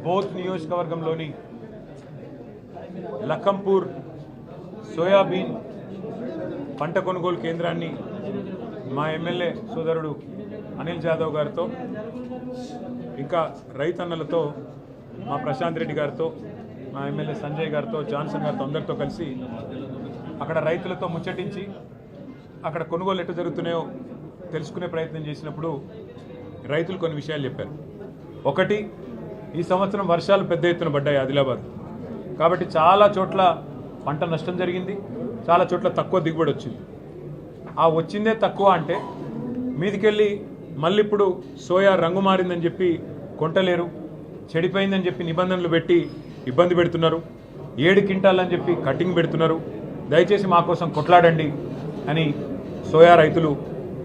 Both నియోజకవర్గంలోని లఖంపూర్ soybean పంట కొనుగోలు కేంద్రాన్ని మా ఎమ్మెల్యే సోదరుడు అనిల్ జాదవ్ గారితో ఇంకా రైతన్నలతో మా ప్రశాంత్ రెడ్డి గారితో మా ఎమ్మెల్యే సంజయ్ గారితో జాన్సన్ గారితో అందరితో కలిసి అక్కడ రైతులతో ముచ్చటించి అక్కడ కొనుగోలు ఎట్లా జరుగుతున్నాయో తెలుసుకునే ప్రయత్నం చేసినప్పుడు రైతులు కొన్ని విషయాలు చెప్పారు. ఒకటి, ఈ సంవత్సరం వర్షాలు పెద్ద ఎత్తున పడ్డాయి ఆదిలాబాద్, కాబట్టి చాలా చోట్ల పంట నష్టం జరిగింది, చాలా చోట్ల తక్కువ దిగుబడి వచ్చింది. ఆ వచ్చిందే తక్కువ అంటే మీదికెళ్ళి మళ్ళీ ఇప్పుడు సోయా రంగు మారిందని చెప్పి కొంటలేరు, చెడిపోయిందని చెప్పి నిబంధనలు పెట్టి ఇబ్బంది పెడుతున్నారు, 7 క్వింటాలని చెప్పి కటింగ్ పెడుతున్నారు. దయచేసి మా కోసం కొట్లాడండి అని సోయా రైతులు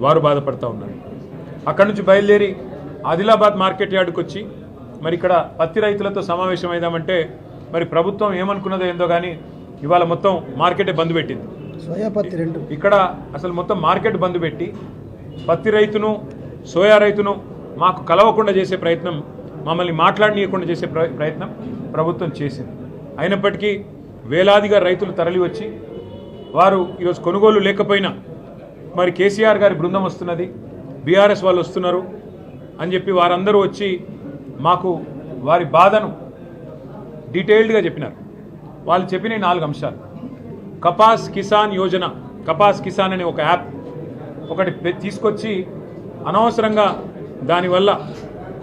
వారు బాధపడుతూ ఉన్నారు. అక్కడి నుంచి బయలుదేరి ఆదిలాబాద్ మార్కెట్ యార్డుకు వచ్చి మరి ఇక్కడ పత్తి రైతులతో సమావేశం అయిదామంటే మరి ప్రభుత్వం ఏమనుకున్నదో ఏందో కానీ ఇవాళ మొత్తం మార్కెటే బంద్ పెట్టింది. ఇక్కడ అసలు మొత్తం మార్కెట్ బంద్ పెట్టి పత్తి రైతును సోయా రైతును మాకు కలవకుండా చేసే ప్రయత్నం, మమ్మల్ని మాట్లాడనీయకుండా చేసే ప్రయత్నం ప్రభుత్వం చేసింది. అయినప్పటికీ వేలాదిగా రైతులు తరలి వచ్చి వారు ఈరోజు కొనుగోలు లేకపోయినా మరి కేసీఆర్ గారి బృందం వస్తున్నది, బీఆర్ఎస్ వాళ్ళు వస్తున్నారు అని చెప్పి వారందరూ వచ్చి మాకు వారి బాధను డీటెయిల్డ్గా చెప్పినారు. వాళ్ళు చెప్పిన 4 అంశాలు. కపాస్ కిసాన్ యోజన, కపాస్ కిసాన్ అనే ఒక యాప్ ఒకటి తీసుకొచ్చి అనవసరంగా దానివల్ల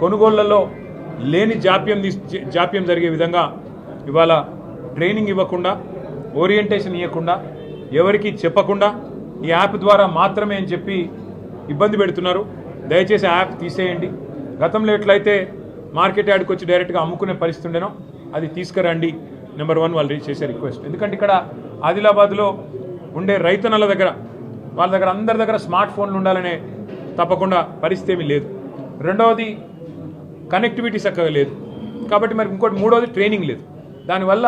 కొనుగోళ్లలో లేని జాప్యం జరిగే విధంగా ఇవాళ ట్రైనింగ్ ఇవ్వకుండా, ఓరియంటేషన్ ఇవ్వకుండా, ఎవరికి చెప్పకుండా ఈ యాప్ ద్వారా మాత్రమే అని చెప్పి ఇబ్బంది పెడుతున్నారు. దయచేసి ఆ యాప్ తీసేయండి. గతంలో ఎట్లయితే మార్కెట్ యార్డ్కి వచ్చి డైరెక్ట్గా అమ్ముకునే పరిస్థితి ఉండేనో అది తీసుకురండి. నెంబర్ 1 వాళ్ళు చేసే రిక్వెస్ట్. ఎందుకంటే ఇక్కడ ఆదిలాబాద్లో ఉండే రైతన్నల దగ్గర, వాళ్ళ దగ్గర అందరి దగ్గర స్మార్ట్ ఫోన్లు ఉండాలనే తప్పకుండా పరిస్థితి ఏమీ లేదు. రెండవది కనెక్టివిటీ చక్కగా లేదు. కాబట్టి మరి ఇంకోటి మూడవది ట్రైనింగ్ లేదు. దానివల్ల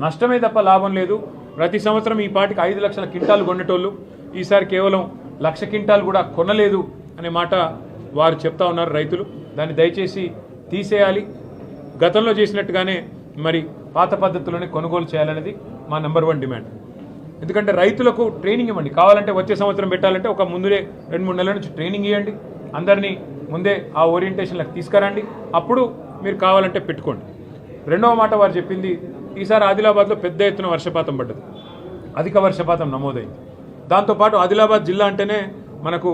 నష్టమే తప్ప లాభం లేదు. ప్రతి సంవత్సరం ఈ పాటికి 5 లక్షల క్వింటాలు కొనేటోళ్ళు ఈసారి కేవలం 1,00,000 క్వింటాలు కూడా కొనలేదు అనే మాట వారు చెప్తా ఉన్నారు రైతులు. దాన్ని దయచేసి తీసేయాలి. గతంలో చేసినట్టుగానే మరి పాత పద్ధతిలోనే కొనుగోలు చేయాలనేది మా నెంబర్ 1 డిమాండ్. ఎందుకంటే రైతులకు ట్రైనింగ్ ఇవ్వండి. కావాలంటే వచ్చే సంవత్సరం పెట్టాలంటే ఒక ముందులే 2-3 నెలల నుంచి ట్రైనింగ్ ఇవ్వండి. అందరినీ ముందే ఆ ఓరియంటేషన్లకు తీసుకురండి. అప్పుడు మీరు కావాలంటే పెట్టుకోండి. రెండవ మాట వారు చెప్పింది, ఈసారి ఆదిలాబాద్లో పెద్ద ఎత్తున వర్షపాతం పడ్డది, అధిక వర్షపాతం నమోదైంది. దాంతోపాటు ఆదిలాబాద్ జిల్లా అంటేనే మనకు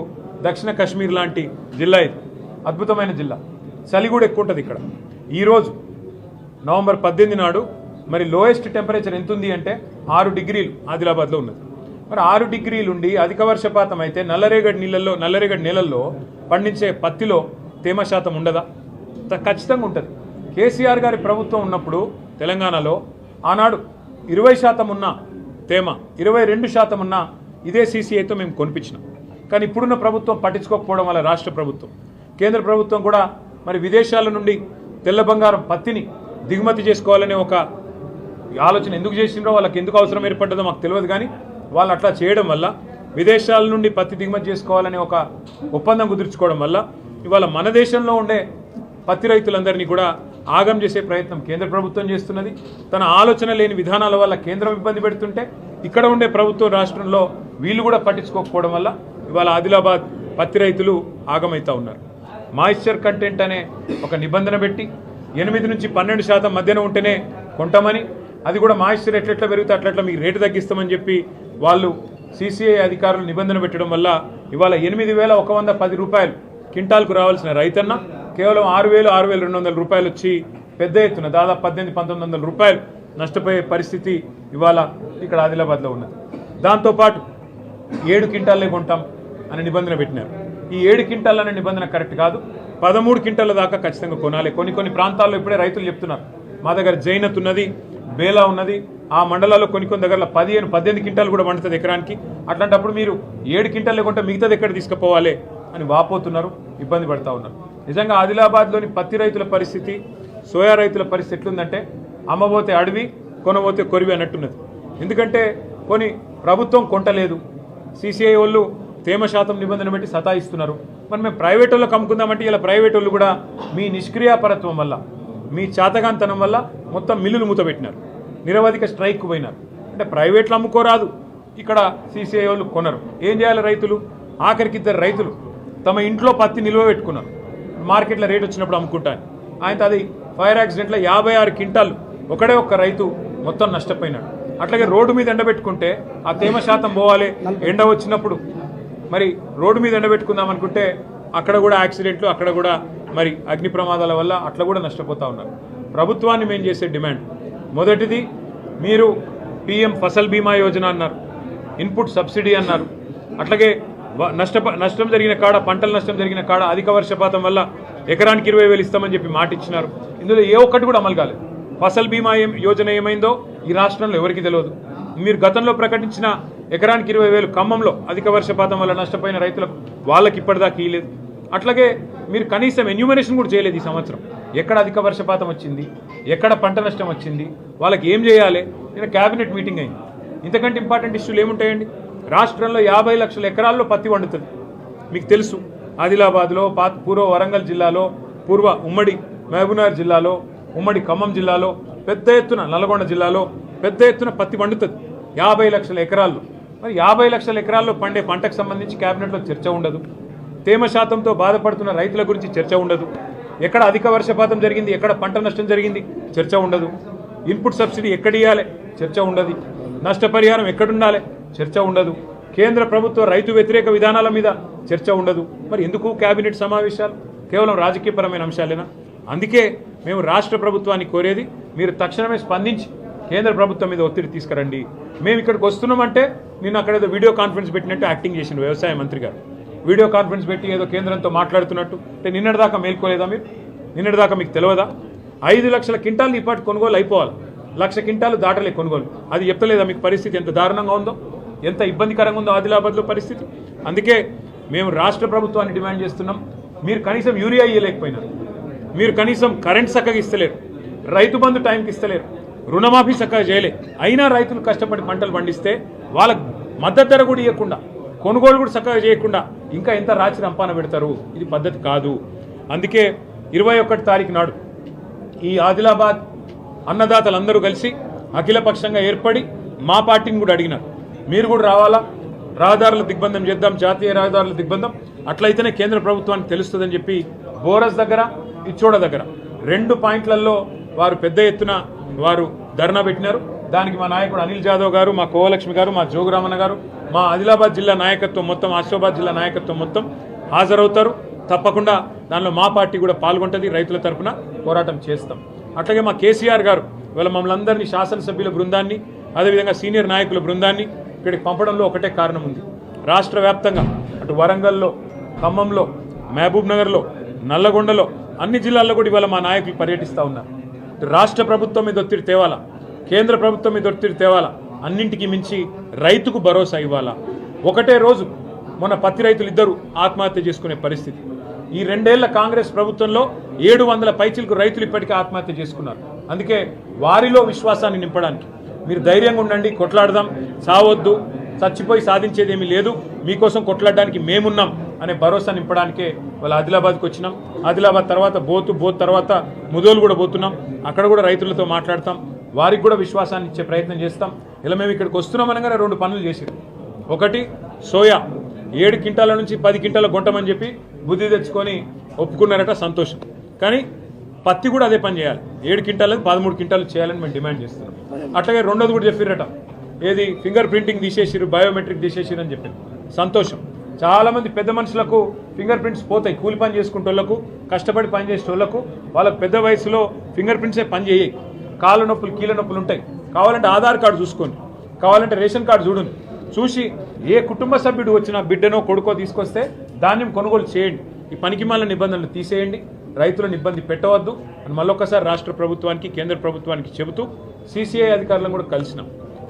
దక్షిణ కాశ్మీర్ లాంటి జిల్లా, ఇది అద్భుతమైన జిల్లా, చలి కూడా ఎక్కువ ఉంటుంది ఇక్కడ. ఈరోజు నవంబర్ 18 నాడు మరి లోయెస్ట్ టెంపరేచర్ ఎంత ఉంది అంటే 6 డిగ్రీలు ఆదిలాబాద్లో ఉన్నది. మరి 6 డిగ్రీలు ఉండి అధిక వర్షపాతం అయితే నల్లరేగడి నీళ్ళల్లో పండించే పత్తిలో తేమ శాతం ఉండదా? ఖచ్చితంగా ఉంటుంది. కేసీఆర్ గారి ప్రభుత్వం ఉన్నప్పుడు తెలంగాణలో ఆనాడు 20% ఉన్న తేమ 22% ఉన్న ఇదే సీసీఐతో మేము కొనిపించినాం. కానీ ఇప్పుడున్న ప్రభుత్వం పట్టించుకోకపోవడం వల్ల రాష్ట్ర ప్రభుత్వం, కేంద్ర ప్రభుత్వం కూడా మరి విదేశాల నుండి తెల్ల బంగారం పత్తిని దిగుమతి చేసుకోవాలనే ఒక ఆలోచన ఎందుకు చేసిండ్రో, వాళ్ళకి ఎందుకు అవసరం ఏర్పడ్డదో మాకు తెలియదు. కానీ వాళ్ళు అట్లా చేయడం వల్ల, విదేశాల నుండి పత్తి దిగుమతి చేసుకోవాలనే ఒక ఒప్పందం కుదుర్చుకోవడం వల్ల ఇవాళ మన దేశంలో ఉండే పత్తి రైతులందరినీ కూడా ఆగం చేసే ప్రయత్నం కేంద్ర ప్రభుత్వం చేస్తున్నది. తన ఆలోచన లేని విధానాల వల్ల కేంద్రం ఇబ్బంది పెడుతుంటే ఇక్కడ ఉండే ప్రభుత్వం రాష్ట్రంలో వీళ్ళు కూడా పట్టించుకోకపోవడం వల్ల ఇవాళ ఆదిలాబాద్ పత్తి రైతులు ఆగమవుతూ ఉన్నారు. మాయిశ్చర్ కంటెంట్ అనే ఒక నిబంధన పెట్టి 8 నుంచి 12% మధ్యన ఉంటేనే కొంటామని, అది కూడా మాయిశ్చర్ ఎట్లెట్లా పెరిగితే అట్లట్లా మీకు రేటు తగ్గిస్తామని చెప్పి వాళ్ళు సీసీఐ అధికారులు నిబంధన పెట్టడం వల్ల ఇవాళ 8,110 రూపాయలు క్వింటాల్కు రావాల్సిన రైతన్న కేవలం 6,200 రూపాయలు వచ్చి పెద్ద ఎత్తున దాదాపు 1,800-1,900 రూపాయలు నష్టపోయే పరిస్థితి ఇవాళ ఇక్కడ ఆదిలాబాద్లో ఉన్నది. దాంతోపాటు 7 క్వింటాల్లే కొంటాం అనే నిబంధన పెట్టినారు. ఈ 7 క్వింటాల్ అనే నిబంధన కరెక్ట్ కాదు. 13 క్వింటాల దాకా ఖచ్చితంగా కొనాలి. కొన్ని ప్రాంతాల్లో ఇప్పుడే రైతులు చెప్తున్నారు, మా దగ్గర జైనత్ ఉన్నది, బేలా ఉన్నది, ఆ మండలాల్లో కొన్ని దగ్గర 15-18 క్వింటాలు కూడా పండుతుంది ఎకరానికి. అట్లాంటప్పుడు మీరు 7 క్వింటాలే కొంటే మిగతాది ఎక్కడ తీసుకుపోవాలి అని వాపోతున్నారు, ఇబ్బంది పడుతూ ఉన్నారు. నిజంగా ఆదిలాబాద్లోని పత్తి రైతుల పరిస్థితి, సోయా రైతుల పరిస్థితి ఎట్లుందంటే అమ్మబోతే అడవి, కొనబోతే కొరివి అన్నట్టున్నది. ఎందుకంటే ప్రభుత్వం కొంటలేదు, సీసీఐ వాళ్ళు తేమ శాతం నిబంధన పెట్టి సతాయిస్తున్నారు. మరి మేము ప్రైవేట్ వాళ్ళకి అమ్ముకుందామంటే ఇలా ప్రైవేట్ వాళ్ళు కూడా మీ నిష్క్రియాపరత్వం వల్ల, మీ చాతగాంతనం వల్ల మొత్తం మిల్లులు మూతపెట్టినారు, నిరవధిక స్ట్రైక్ పోయినారు. అంటే ప్రైవేట్లు అమ్ముకోరాదు, ఇక్కడ సీసీఐ వాళ్ళు కొనరు. ఏం చేయాలి రైతులు? ఆఖరికి ఇద్దరు రైతులు తమ ఇంట్లో పత్తి నిల్వ పెట్టుకున్నారు, మార్కెట్లో రేట్ వచ్చినప్పుడు అమ్ముకుంటాను. ఆయన అది ఫైర్ యాక్సిడెంట్లో 56 క్వింటాలు ఒకడే ఒక్క రైతు మొత్తం నష్టపోయినాడు. అట్లాగే రోడ్డు మీద ఎండబెట్టుకుంటే ఆ తేమ శాతం పోవాలి, ఎండ వచ్చినప్పుడు మరి రోడ్డు మీద ఎండబెట్టుకుందాం అనుకుంటే అక్కడ కూడా యాక్సిడెంట్లు, అక్కడ కూడా మరి అగ్ని ప్రమాదాల వల్ల అట్లా కూడా నష్టపోతూ ఉన్నారు. ప్రభుత్వాన్ని మేము చేసే డిమాండ్ మొదటిది, మీరు పిఎం ఫసల్ బీమా యోజన అన్నారు, ఇన్పుట్ సబ్సిడీ అన్నారు, అట్లాగే నష్టం జరిగిన కాడ, పంటల నష్టం జరిగిన కాడ అధిక వర్షపాతం వల్ల ఎకరానికి 20,000 ఇస్తామని చెప్పి మాట ఇచ్చినారు. ఇందులో ఏ ఒక్కటి కూడా అమలు కాలేదు. ఫసల్ బీమా యోజన ఏమైందో ఈ రాష్ట్రంలో ఎవరికి తెలియదు. మీరు గతంలో ప్రకటించిన ఎకరానికి 20,000 ఖమ్మంలో అధిక వర్షపాతం వల్ల నష్టపోయిన రైతులకు వాళ్ళకి ఇప్పటిదాకా ఇవ్వలేదు. అట్లాగే మీరు కనీసం ఎన్యూమరేషన్ కూడా చేయలేదు ఈ సంవత్సరం. ఎక్కడ అధిక వర్షపాతం వచ్చింది, ఎక్కడ పంట నష్టం వచ్చింది, వాళ్ళకి ఏం చేయాలి? నేను క్యాబినెట్ మీటింగ్ అయింది. ఇంతకంటే ఇంపార్టెంట్ ఇష్యూలు ఏముంటాయండి? రాష్ట్రంలో 50 లక్షల ఎకరాల్లో పత్తి వండుతుంది. మీకు తెలుసు, ఆదిలాబాద్లో, పూర్వ వరంగల్ జిల్లాలో, పూర్వ ఉమ్మడి మహబూబ్నగర్ జిల్లాలో, ఉమ్మడి ఖమ్మం జిల్లాలో పెద్ద ఎత్తున, నల్గొండ జిల్లాలో పెద్ద ఎత్తున పత్తి వండుతుంది 50 లక్షల ఎకరాల్లో. మరి 50 లక్షల ఎకరాల్లో పండే పంటకు సంబంధించి క్యాబినెట్లో చర్చ ఉండదు. తేమ శాతంతో బాధపడుతున్న రైతుల గురించి చర్చ ఉండదు. ఎక్కడ అధిక వర్షపాతం జరిగింది, ఎక్కడ పంట నష్టం జరిగింది, చర్చ ఉండదు. ఇన్పుట్ సబ్సిడీ ఎక్కడ ఇవ్వాలి, చర్చ ఉండదు. నష్టపరిహారం ఎక్కడుండాలి, చర్చ ఉండదు. కేంద్ర ప్రభుత్వ రైతు వ్యతిరేక విధానాల మీద చర్చ ఉండదు. మరి ఎందుకు క్యాబినెట్ సమావేశాలు? కేవలం రాజకీయపరమైన అంశాలేనా? అందుకే మేము రాష్ట్ర ప్రభుత్వాన్ని కోరేది, మీరు తక్షణమే స్పందించి కేంద్ర ప్రభుత్వం మీద ఒత్తిడి తీసుకురండి. మేము ఇక్కడికి వస్తున్నామంటే నేను అక్కడ ఏదో వీడియో కాన్ఫరెన్స్ పెట్టినట్టు యాక్టింగ్ చేసిన వ్యవసాయ మంత్రి గారు, వీడియో కాన్ఫరెన్స్ పెట్టి ఏదో కేంద్రంతో మాట్లాడుతున్నట్టు. అంటే నిన్నటిదాకా మేల్కోలేదా మీరు? నిన్నటిదాకా మీకు తెలియదా? 5 లక్షల క్వింటాలు ఇప్పటి కొనుగోలు అయిపోవాలి, 1,00,000 క్వింటాలు దాటలే కొనుగోలు. అది చెప్తలేదా మీకు పరిస్థితి ఎంత దారుణంగా ఉందో, ఎంత ఇబ్బందికరంగా ఉందో ఆదిలాబాద్లో పరిస్థితి? అందుకే మేము రాష్ట్ర ప్రభుత్వాన్ని డిమాండ్ చేస్తున్నాం, మీరు కనీసం యూరియా ఇవ్వలేకపోయినారు, మీరు కనీసం కరెంట్ చక్కగా ఇస్తలేరు, రైతు బంధు టైంకి ఇస్తలేరు, రుణమాఫీ చక్కగా చేయలే. అయినా రైతులు కష్టపడి పంటలు పండిస్తే వాళ్ళకు మద్దతు ధర కూడా ఇవ్వకుండా, కొనుగోలు కూడా చక్కగా చేయకుండా ఇంకా ఎంత రాచి రంపాన పెడతారు? ఇది పద్ధతి కాదు. అందుకే 21 తారీఖు నాడు ఈ ఆదిలాబాద్ అన్నదాతలందరూ కలిసి అఖిలపక్షంగా ఏర్పడి మా పార్టీని కూడా అడిగినారు, మీరు కూడా రావాలా, రహదారుల దిగ్బంధం చేద్దాం, జాతీయ రహదారుల దిగ్బంధం, అట్లయితేనే కేంద్ర ప్రభుత్వానికి తెలుస్తుందని చెప్పి బోరస్ దగ్గర, ఇచ్చోడ దగ్గర 2 పాయింట్లలో వారు పెద్ద ఎత్తున వారు ధర్నా పెట్టినారు. దానికి మా నాయకుడు అనిల్ జాదవ్ గారు, మా కోవలక్ష్మి గారు, మా జోగురామన్న గారు, మా ఆదిలాబాద్ జిల్లా నాయకత్వం మొత్తం, ఆసిఫాబాద్ జిల్లా నాయకత్వం మొత్తం హాజరవుతారు. తప్పకుండా దానిలో మా పార్టీ కూడా పాల్గొంటుంది, రైతుల తరఫున పోరాటం చేస్తాం. అట్లాగే మా కేసీఆర్ గారు ఇవాళ మమ్మల్ని అందరినీ, శాసనసభ్యుల బృందాన్ని, అదేవిధంగా సీనియర్ నాయకుల బృందాన్ని ఇక్కడికి పంపడంలో ఒకటే కారణం ఉంది. రాష్ట్ర వ్యాప్తంగా అటు వరంగల్లో, ఖమ్మంలో, మహబూబ్ నగర్లో, నల్లగొండలో, అన్ని జిల్లాల్లో కూడా ఇవాళ మా నాయకులు పర్యటిస్తూ ఉన్నారు. రాష్ట్ర ప్రభుత్వం మీద ఒత్తిడి తేవాలా, కేంద్ర ప్రభుత్వం మీద ఒత్తిడి తేవాలా, అన్నింటికి మించి రైతుకు భరోసా ఇవ్వాలా. ఒకటే రోజు మొన్న పత్తి రైతులు ఇద్దరు ఆత్మహత్య చేసుకునే పరిస్థితి. ఈ 2 ఏళ్ల కాంగ్రెస్ ప్రభుత్వంలో 700 పైచిలకు రైతులు ఇప్పటికే ఆత్మహత్య చేసుకున్నారు. అందుకే వారిలో విశ్వాసాన్ని నింపడానికి మీరు ధైర్యంగా ఉండండి, కొట్లాడదాం, సావొద్దు, చచ్చిపోయి సాధించేది ఏమీ లేదు, మీకోసం కొట్లాడడానికి మేమున్నాం అనే భరోసా నింపడానికే వాళ్ళ ఆదిలాబాద్కి వచ్చినాం. ఆదిలాబాద్ తర్వాత బోత్ తర్వాత ముదోలు కూడా పోతున్నాం, అక్కడ కూడా రైతులతో మాట్లాడతాం, వారికి కూడా విశ్వాసాన్ని ఇచ్చే ప్రయత్నం చేస్తాం. ఇలా మేము ఇక్కడికి వస్తున్నాం అనగానే 2 పనులు చేసారు. ఒకటి, సోయా 7 క్వింటాల నుంచి 10 క్వింటాల కొంటామని చెప్పి బుద్ధి తెచ్చుకొని ఒప్పుకున్నారట, సంతోషం. కానీ పత్తి కూడా అదే పని చేయాలి, 7 క్వింటాలు 13 క్వింటాలు చేయాలని మేము డిమాండ్ చేస్తున్నాం. అట్లాగే రెండోది కూడా చెప్పిరట, ఏది ఫింగర్ ప్రింటింగ్ తీసేసిరు, బయోమెట్రిక్ తీసేసిరు అని చెప్పి, సంతోషం. చాలామంది పెద్ద మనుషులకు ఫింగర్ ప్రింట్స్ పోతాయి, కూలి పని చేసుకుంటే వాళ్ళకు, కష్టపడి పని చేసే వాళ్ళకు, వాళ్ళకు పెద్ద వయసులో ఫింగర్ ప్రింట్సే పని చేయయి, కాళ్ళ నొప్పులు, కీళ్ళ నొప్పులు ఉంటాయి. కావాలంటే ఆధార్ కార్డు చూసుకోండి, కావాలంటే రేషన్ కార్డు చూడండి, చూసి ఏ కుటుంబ సభ్యుడు వచ్చినా బిడ్డనో కొడుకో తీసుకొస్తే ధాన్యం కొనుగోలు చేయండి. ఈ పనికిమాల నిబంధనలు తీసేయండి, రైతులను ఇబ్బంది పెట్టవద్దు అని మళ్ళొక్కసారి రాష్ట్ర ప్రభుత్వానికి, కేంద్ర ప్రభుత్వానికి చెబుతూ సీసీఐ అధికారులను కూడా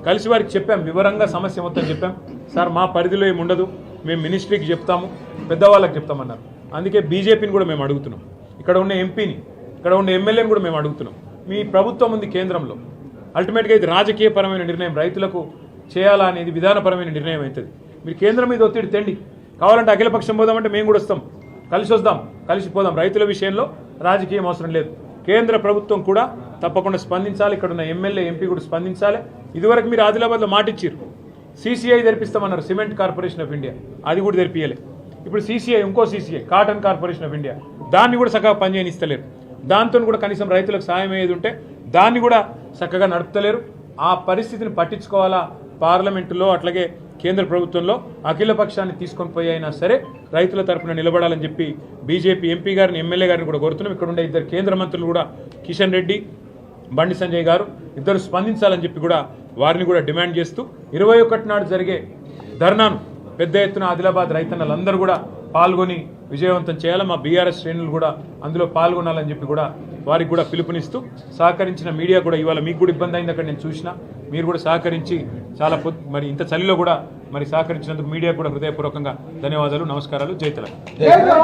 కలిసి వారికి చెప్పాం, వివరంగా సమస్య మొత్తం చెప్పాం. సార్ మా పరిధిలో ఏమి ఉండదు, మేము మినిస్ట్రీకి చెప్తాము, పెద్దవాళ్ళకి చెప్తామన్నారు. అందుకే బీజేపీని కూడా మేము అడుగుతున్నాం, ఇక్కడ ఉన్న ఎంపీని, ఇక్కడ ఉన్న ఎమ్మెల్యేని కూడా మేము అడుగుతున్నాం. మీ ప్రభుత్వం ఉంది కేంద్రంలో, అల్టిమేట్గా ఇది రాజకీయపరమైన నిర్ణయం, రైతులకు చేయాలా అనేది విధానపరమైన నిర్ణయం అవుతుంది. మీరు కేంద్రం మీద ఒత్తిడి తెండి, కావాలంటే అఖిలపక్షం పోదామంటే మేము కూడా వస్తాం, కలిసి వద్దాం, కలిసిపోదాం. రైతుల విషయంలో రాజకీయం అవసరం లేదు. కేంద్ర ప్రభుత్వం కూడా తప్పకుండా స్పందించాలి. ఇక్కడ ఉన్న ఎమ్మెల్యే ఎంపీ కూడా స్పందించాలి. ఇదివరకు మీరు ఆదిలాబాద్లో మాటిచ్చారు, CCI తెరిపిస్తామన్నారు, సిమెంట్ కార్పొరేషన్ ఆఫ్ ఇండియా, అది కూడా తెరిపియలే. ఇప్పుడు CCI, ఇంకో CCI, cotton corporation of India, దాన్ని కూడా చక్కగా పనిచేయనిస్తలేరు. దాంతో కూడా కనీసం రైతులకు సాయం అయ్యేది ఉంటే దాన్ని కూడా చక్కగా నడుపుతలేరు. ఆ పరిస్థితిని పట్టించుకోవాలా. పార్లమెంటులో అట్లాగే కేంద్ర ప్రభుత్వంలో అఖిల పక్షాన్ని తీసుకొని పోయి అయినా సరే రైతుల తరఫున నిలబడాలని చెప్పి బీజేపీ ఎంపీ గారిని, ఎమ్మెల్యే గారిని కూడా కోరుతున్నాం. ఇక్కడ ఉండే ఇద్దరు కేంద్ర మంత్రులు కూడా, కిషన్ రెడ్డి, బండి సంజయ్ గారు, ఇద్దరు స్పందించాలని చెప్పి కూడా వారిని కూడా డిమాండ్ చేస్తూ 21 నాడు జరిగే ధర్నాను పెద్ద ఎత్తున ఆదిలాబాద్ రైతన్నలందరూ కూడా పాల్గొని విజయవంతం చేయాలి. మా బీఆర్ఎస్ శ్రేణులు కూడా అందులో పాల్గొనాలని చెప్పి కూడా వారికి కూడా పిలుపునిస్తూ సహకరించిన మీడియా కూడా, ఇవాళ మీకు కూడా ఇబ్బంది అయింది అక్కడ నేను చూసిన, మీరు కూడా సహకరించి చాలా మరి ఇంత చలిలో కూడా మరి సహకరించినందుకు మీడియా కూడా హృదయపూర్వకంగా ధన్యవాదాలు, నమస్కారాలు. జై తెలంగాణ.